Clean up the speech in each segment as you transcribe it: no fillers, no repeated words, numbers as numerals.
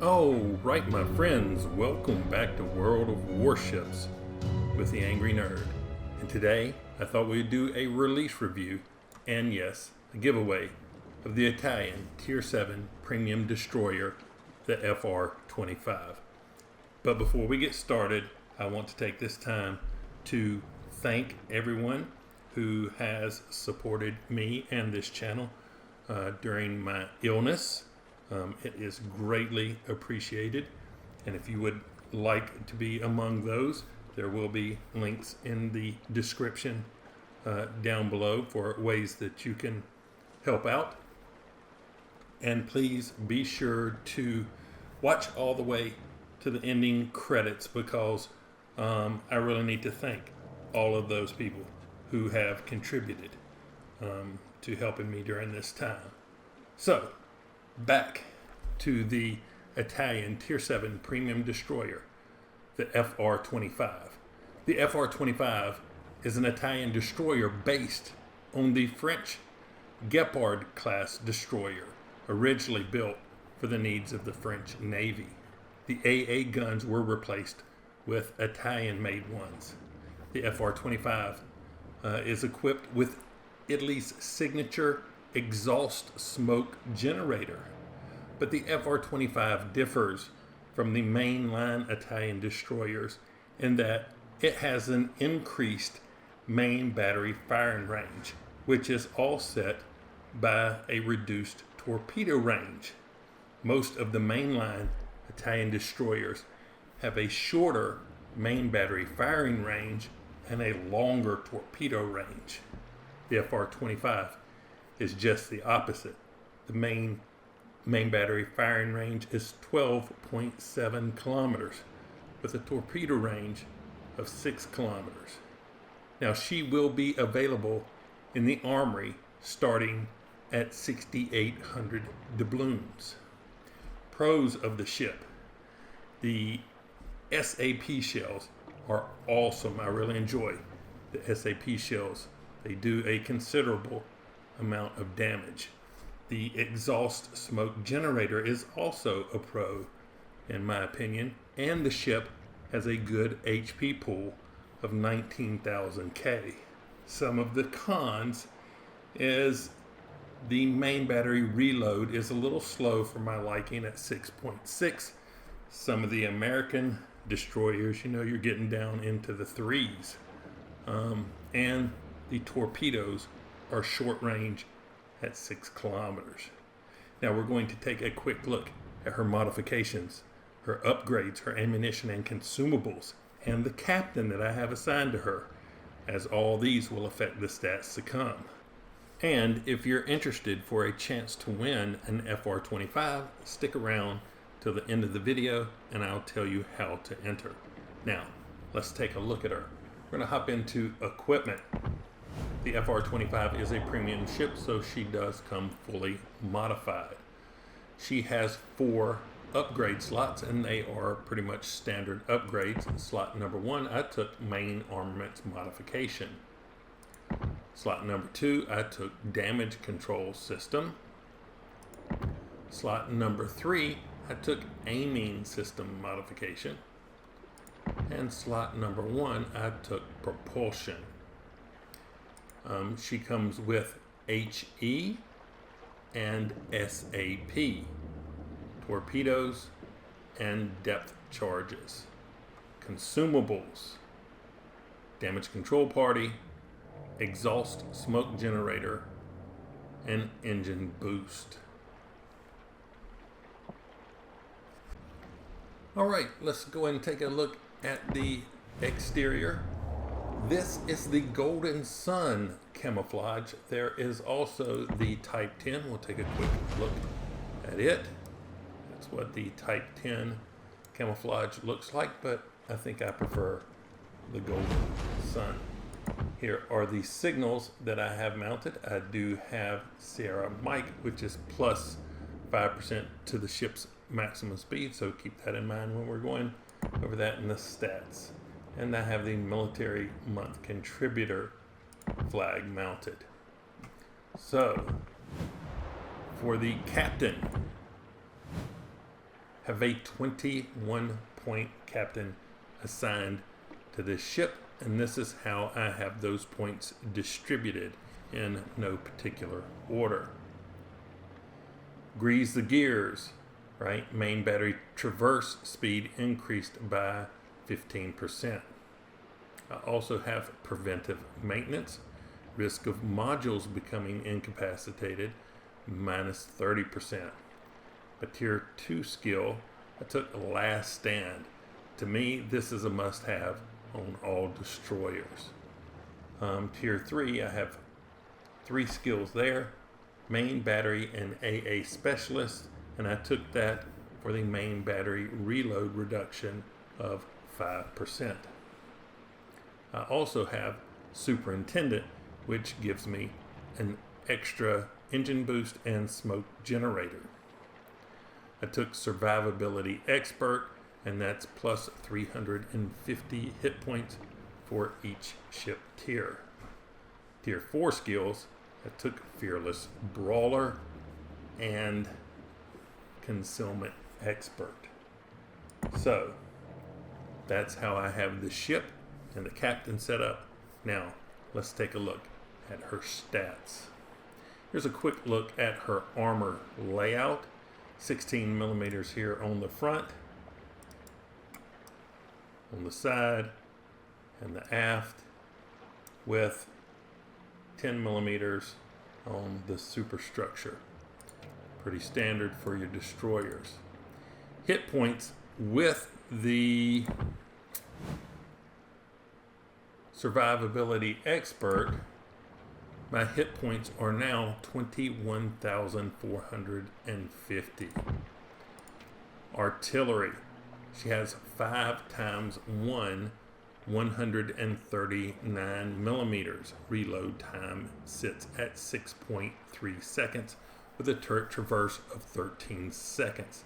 Oh, right, my friends, welcome back to World of Warships with the Angry Nerd. And today, I thought we'd do a release review, and yes, a giveaway of the Italian Tier 7 Premium Destroyer, the FR25. But before we get started, I want to take this time to thank everyone who has supported me and this channel during my illness. It is greatly appreciated, and if you would like to be among those, there will be links in the description down below for ways that you can help out. And please be sure to watch all the way to the ending credits, because I really need to thank all of those people who have contributed to helping me during this time. So, back to the Italian Tier 7 Premium Destroyer, the FR25. The FR25 is an Italian destroyer based on the French Gepard class destroyer, originally built for the needs of the French Navy. The AA guns were replaced with Italian-made ones. The FR25 is equipped with Italy's signature exhaust smoke generator. But the FR25 differs from the mainline Italian destroyers in that it has an increased main battery firing range, which is offset by a reduced torpedo range. Most of the mainline Italian destroyers have a shorter main battery firing range and a longer torpedo range. The FR25 is just the opposite. The main battery firing range is 12.7 kilometers with a torpedo range of 6 kilometers. Now, she will be available in the armory starting at 6,800 doubloons. Pros of the ship: the SAP shells are awesome. I really enjoy the SAP shells. They do a considerable amount of damage. The exhaust smoke generator is also a pro, in my opinion, and the ship has a good HP pool of 19,000 K. Some of the cons is the main battery reload is a little slow for my liking at 6.6. Some of the American destroyers, you're getting down into the threes. And the torpedoes are short range at 6 kilometers. Now we're going to take a quick look at her modifications, her upgrades, her ammunition and consumables, and the captain that I have assigned to her, as all these will affect the stats to come. And if you're interested for a chance to win an FR25, stick around till the end of the video and I'll tell you how to enter. Now, let's take a look at her. We're going to hop into equipment. The FR25 is a premium ship, so she does come fully modified. She has 4 upgrade slots, and they are pretty much standard upgrades. Slot number 1, I took main armaments modification. Slot number 2, I took damage control system. Slot number 3, I took aiming system modification. And slot number 1, I took propulsion. She comes with HE and SAP, torpedoes and depth charges, consumables, damage control party, exhaust smoke generator, and engine boost. All right, let's go ahead and take a look at the exterior. This is the Golden Sun camouflage. There is also the Type 10. We'll take a quick look at it. That's what the Type 10 camouflage looks like, but I think I prefer the Golden Sun. Here are the signals that I have mounted. I do have Sierra Mike, which is plus 5% to the ship's maximum speed, so keep that in mind when we're going over that in the stats. And I have the military month contributor flag mounted. So for the captain, have a 21-point captain assigned to this ship, and this is how I have those points distributed in no particular order. Grease the gears, right? Main battery traverse speed increased by 15%. I also have preventive maintenance, risk of modules becoming incapacitated, minus 30%. A tier 2 skill, I took last stand. To me, this is a must-have on all destroyers. Tier 3, I have 3 skills there, main battery and AA specialist, and I took that for the main battery reload reduction of 5%. I also have superintendent, which gives me an extra engine boost and smoke generator. I took survivability expert, and that's plus 350 hit points for each ship tier. Tier 4 skills, I took fearless brawler and concealment expert. So that's how I have the ship and the captain set up. Now let's take a look at her stats. Here's a quick look at her armor layout. 16 millimeters here on the front, on the side, and the aft, with 10 millimeters on the superstructure. Pretty standard for your destroyers. Hit points with the survivability expert, my hit points are now 21,450. Artillery, she has 5 times 139 millimeters. Reload time sits at 6.3 seconds with a turret traverse of 13 seconds.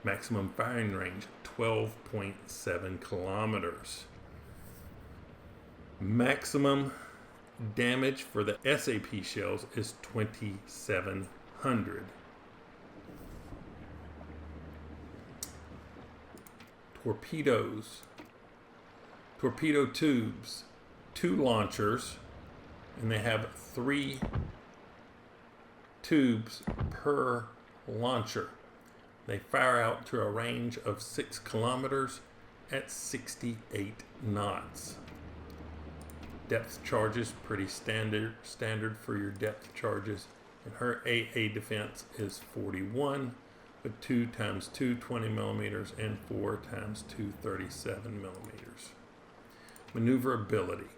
Maximum firing range 12.7 kilometers. Maximum damage for the SAP shells is 2,700. Torpedoes. Torpedo tubes, 2 launchers, and they have 3 tubes per launcher. They fire out to a range of 6 kilometers at 68 knots. Depth charges, pretty standard for your depth charges. And her AA defense is 41, with 2 times 2 20 millimeters and 4 times 2 37 millimeters. Maneuverability.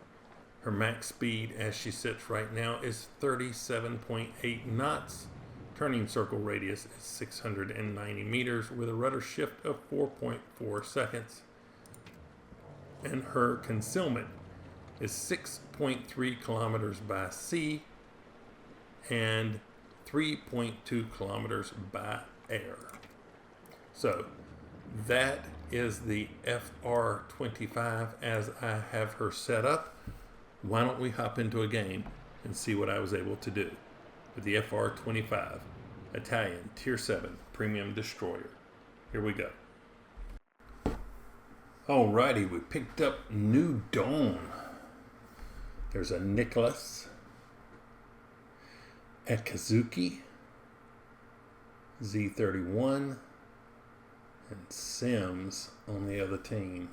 Her max speed as she sits right now is 37.8 knots. Turning circle radius is 690 meters with a rudder shift of 4.4 seconds. And her concealment is 6.3 kilometers by sea and 3.2 kilometers by air. So that is the FR25 as I have her set up. Why don't we hop into a game and see what I was able to do with the FR25 Italian Tier 7 Premium Destroyer. Here we go. Alrighty, we picked up New Dawn. There's a Nicholas, Akazuki, Z31, and Sims on the other team.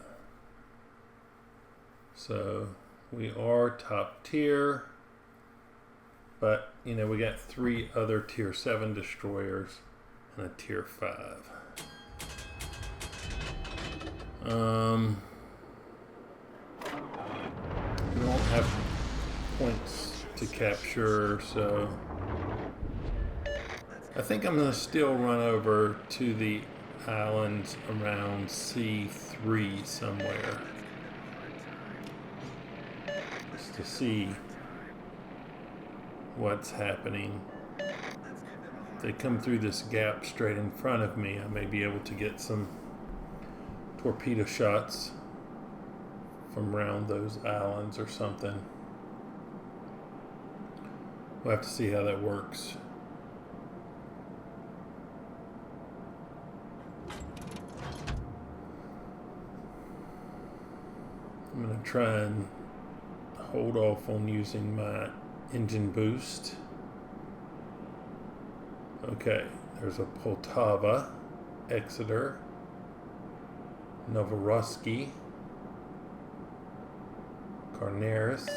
So we are top tier, but you know, we got 3 other tier 7 destroyers and a tier 5. We don't have points to capture, so I think I'm going to still run over to the islands around C3 somewhere just to see what's happening. If they come through this gap straight in front of me, I may be able to get some torpedo shots from around those islands or something. We'll have to see how that works. try and hold off on using my engine boost. Okay, there's a Poltava, Exeter, Novorossiysk, Carnaris,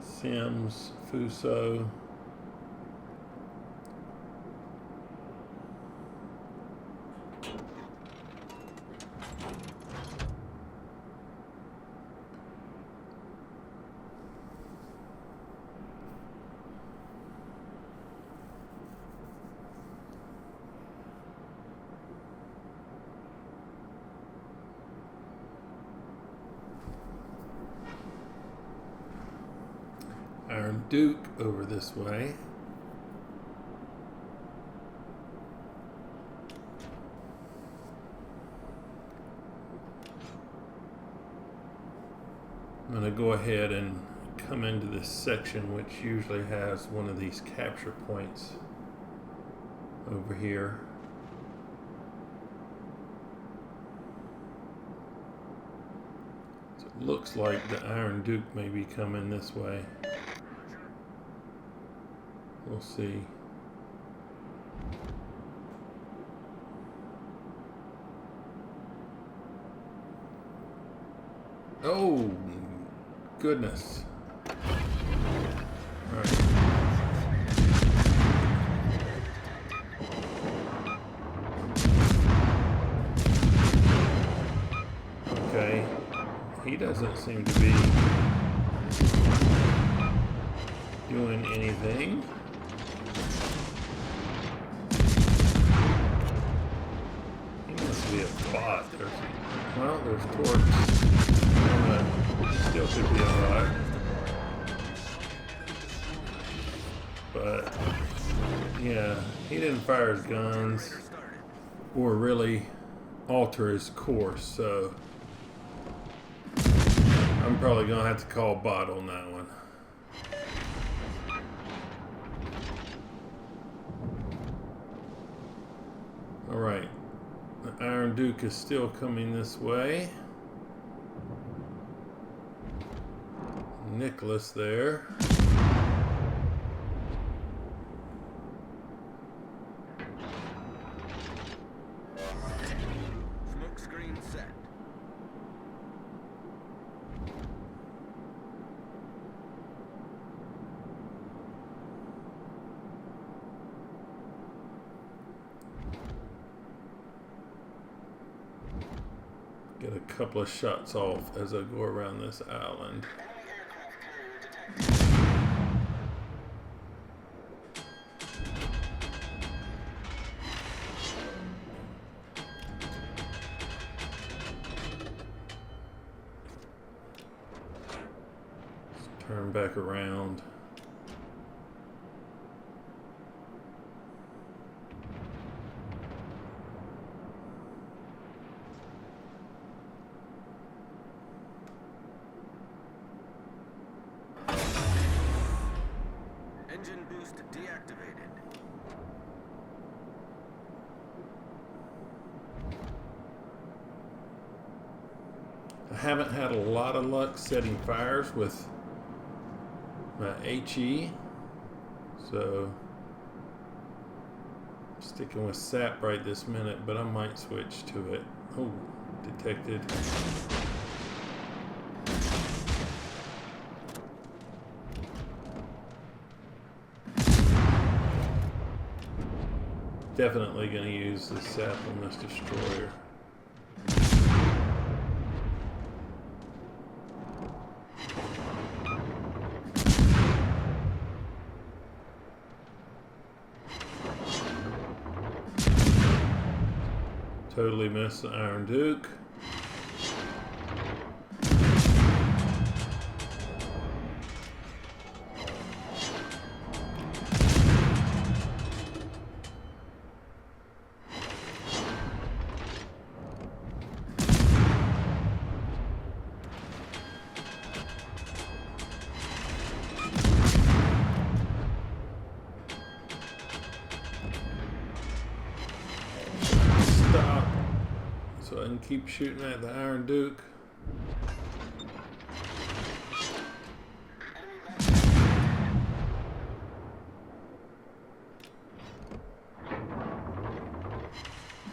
Sims, Fuso, Iron Duke over this way. I'm going to go ahead and come into this section, which usually has one of these capture points over here. So it looks like the Iron Duke may be coming this way. We'll see. Oh, goodness. All right. Okay. He doesn't seem to be doing anything. Be a bot. There's torques. Still could be a bot. But yeah, he didn't fire his guns or really alter his course, so I'm probably gonna have to call bot on that one. All right. The Iron Duke is still coming this way. Nicholas there. Smoke screen set. Get a couple of shots off as I go around this island. Let's turn back around. Engine boost deactivated. I haven't had a lot of luck setting fires with my HE, so I'm sticking with SAP right this minute, but I might switch to it. Oh, detected. Definitely going to use the sap on this destroyer. Totally missed the Iron Duke. keep shooting at the Iron Duke.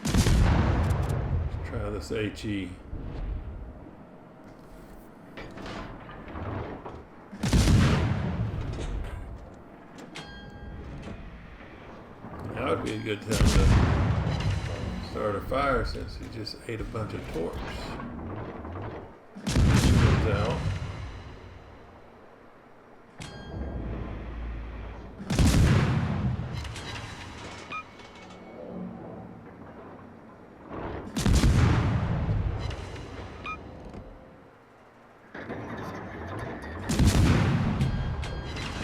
Let's try this HE. That would be a good time to start a fire since he just ate a bunch of torps. Comes out.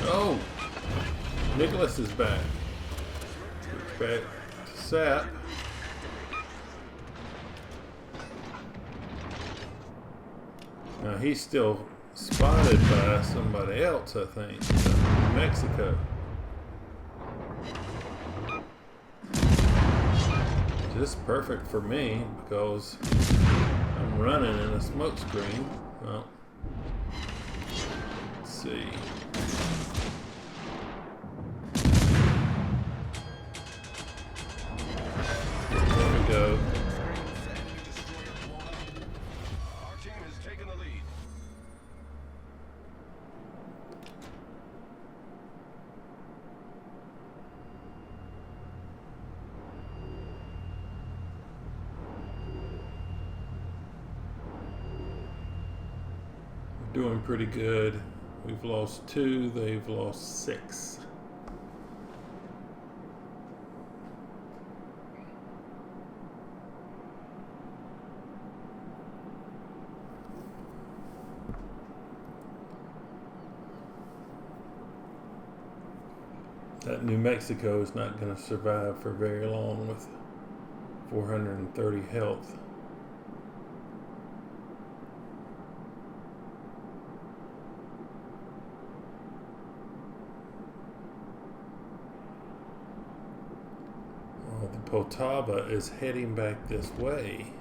Oh! Nicholas is back. Back to Sap. Now he's still spotted by somebody else, I think. New Mexico. Just perfect for me because I'm running in a smoke screen. Well, let's see. Go. Our team has taken the lead. We're doing pretty good. We've lost 2, they've lost 6. That New Mexico is not going to survive for very long with 430 health. Well, the Poltava is heading back this way.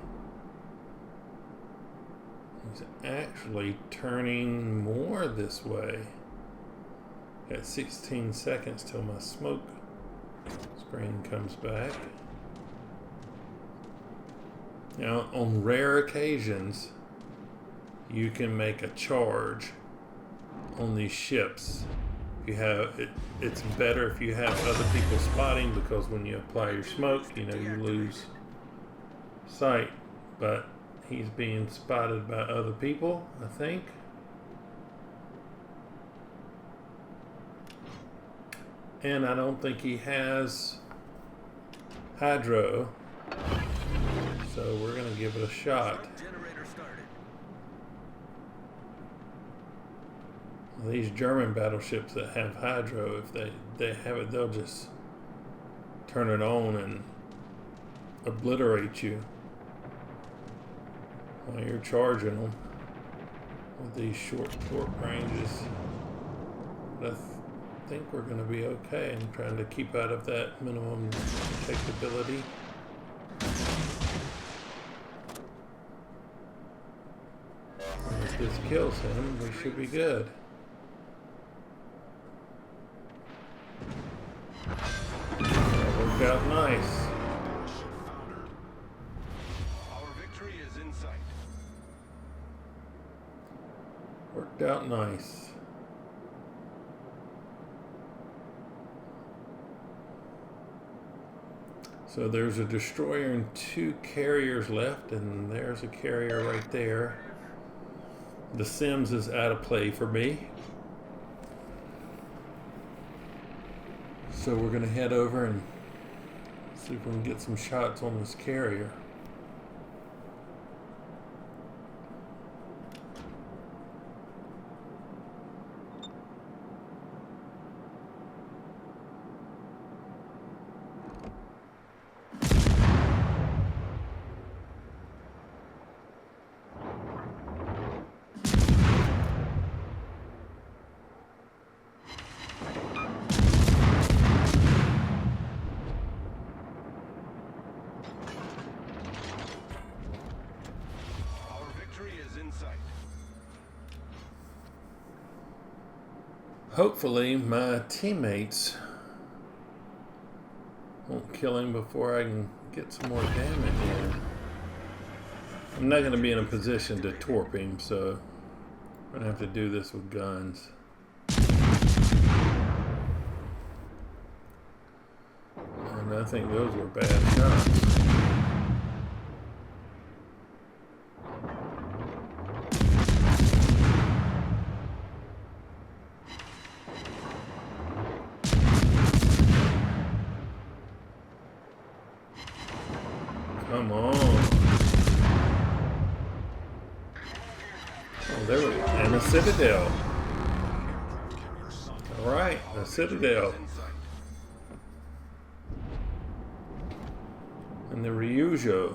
He's actually turning more this way. Got 16 seconds till my smoke screen comes back. Now, on rare occasions, you can make a charge on these ships. You have it's better if you have other people spotting, because when you apply your smoke, you lose sight. But he's being spotted by other people, I think. And I don't think he has hydro, so we're gonna give it a shot. Generator started. These German battleships that have hydro, if they have it, they'll just turn it on and obliterate you while you're charging them with these short ranges. But I think we're going to be okay. I'm trying to keep out of that minimum detectability. If this kills him, we should be good. That worked out nice. Our victory is in sight. Worked out nice. So there's a destroyer and 2 carriers left, and there's a carrier right there. The Sims is out of play for me. So we're gonna head over and see if we can get some shots on this carrier. in sight. Hopefully my teammates won't kill him before I can get some more damage in. I'm not going to be in a position to torp him, so I'm going to have to do this with guns. And I think those were bad shots. Come on. Oh, there we go. And a Citadel. Alright, a Citadel. And the Ryujo.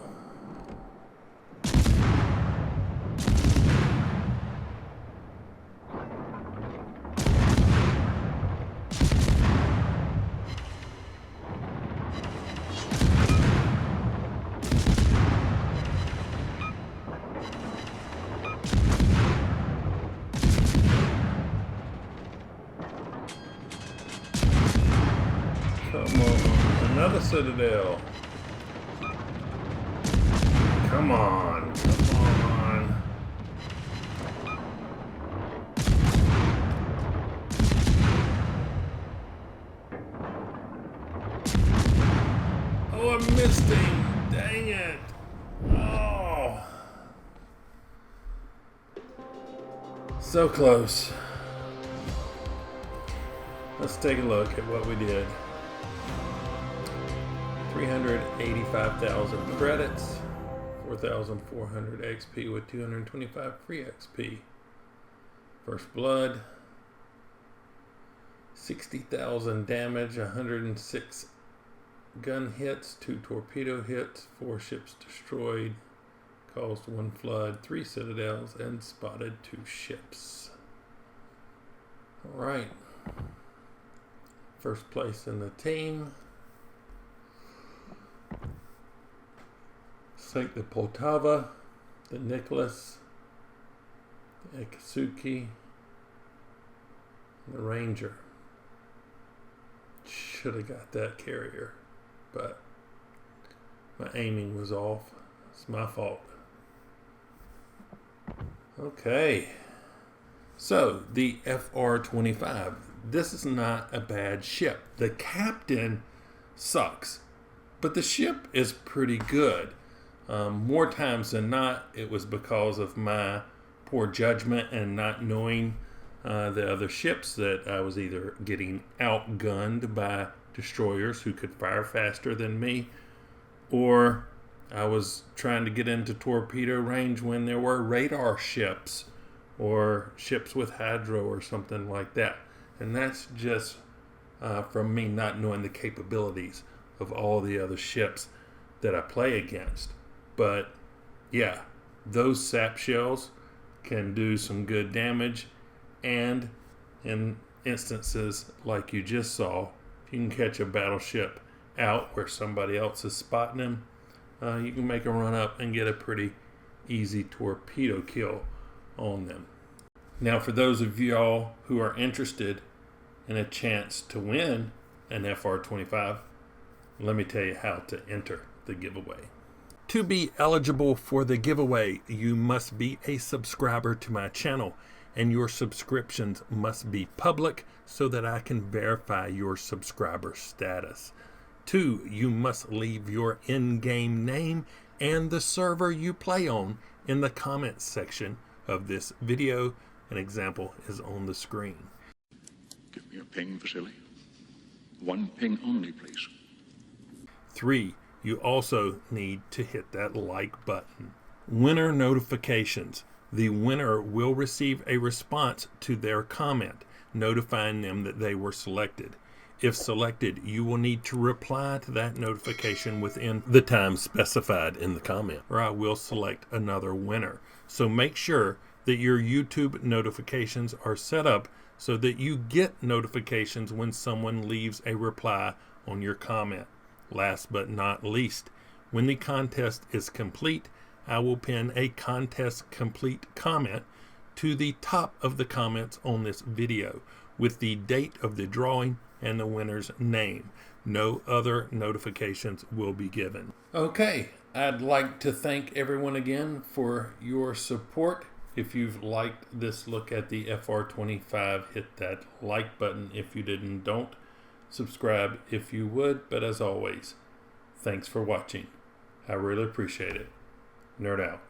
Come on, another Citadel. Come on, come on. Oh, I missed him. Dang it. Oh. So close. Let's take a look at what we did. 385,000 credits, 4,400 XP with 225 free XP. First blood, 60,000 damage, 106 gun hits, 2 torpedo hits, 4 ships destroyed, caused 1 flood, 3 citadels, and spotted 2 ships. Alright. First place in the team. Let's take the Poltava, the Nicholas, the Akatsuki, and the Ranger. Should have got that carrier, but my aiming was off. It's my fault. Okay. So, the FR-25. This is not a bad ship. The captain sucks, but the ship is pretty good. More times than not, it was because of my poor judgment and not knowing the other ships that I was either getting outgunned by destroyers who could fire faster than me, or I was trying to get into torpedo range when there were radar ships or ships with hydro or something like that. And that's just from me not knowing the capabilities of all the other ships that I play against. But yeah, those sap shells can do some good damage, and in instances like you just saw, if you can catch a battleship out where somebody else is spotting them, you can make a run up and get a pretty easy torpedo kill on them. Now, for those of y'all who are interested in a chance to win an FR-25, let me tell you how to enter the giveaway. To be eligible for the giveaway, you must be a subscriber to my channel, and your subscriptions must be public so that I can verify your subscriber status. 2, you must leave your in-game name and the server you play on in the comments section of this video. An example is on the screen. Give me a ping, Vasily. 1 ping only, please. 3, you also need to hit that like button. Winner notifications. The winner will receive a response to their comment, notifying them that they were selected. If selected, you will need to reply to that notification within the time specified in the comment, or I will select another winner. So make sure that your YouTube notifications are set up so that you get notifications when someone leaves a reply on your comment. Last but not least, when the contest is complete, I will pin a contest complete comment to the top of the comments on this video with the date of the drawing and the winner's name. No other notifications will be given. Okay, I'd like to thank everyone again for your support. If you've liked this look at the FR25, hit that like button. If you didn't, don't. Subscribe if you would. But as always, thanks for watching. I really appreciate it. Nerd out.